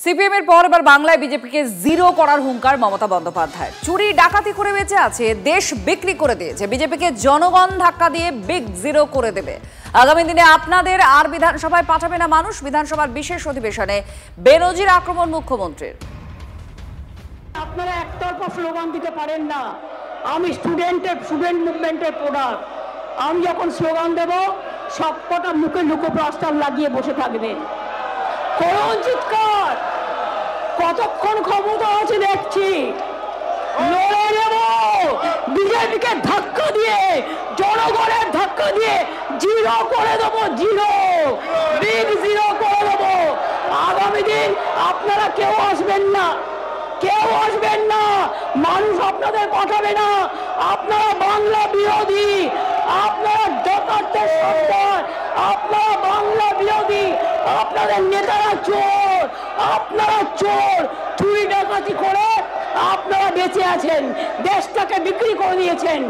CPM এর পর এবার বাংলায় বিজেপিকে জিরো করার হুঙ্কার মমতা বন্দ্যোপাধ্যায়। চুরি ডাকাতি করে বেঁচে আছে, দেশ বিক্রি করে দিয়েছে, বিজেপিকে জনগণ ধাক্কা দিয়ে বিগ জিরো করে দেবে। আগামী দিনে আপনাদের আর বিধানসভায় পাঠাবে না মানুষ। বিধানসভার বিশেষ অধিবেশনে বেনজির আক্রমণ মুখ্যমন্ত্রীর। আপনারা একতরফা স্লোগান দিতে পারেন না। আমি স্টুডেন্ট মুভমেন্টের প্রোডাক্ট। আমি যখন স্লোগান দেব সবকটা মুখে লুকোপ্লাস্টার লাগিয়ে বসে থাকবেন। করুন চিৎকার, কতক্ষণ ক্ষমতা আছে দেখছি। লড়ে নেব, বিজেপিকে ধাক্কা দিয়ে, জনগণের ধাক্কা দিয়ে জিরো করে দেবো, জিরো, বিগ জিরো করে দেবো। আগামী দিন আপনারা কেউ আসবেন না, কেউ আসবেন না, মানুষ আপনাদের পাঠাবে না। আপনারা বাংলা বিরোধী, আপনারা ডাকাতদের সরকার, আপনারা বাংলা বিরোধী, আপনাদের নেতারা চোর, আপনারা চোর। চুরি ডাকাতি করে আপনারা বেঁচে আছেন, দেশটাকে বিক্রি করে দিয়েছেন।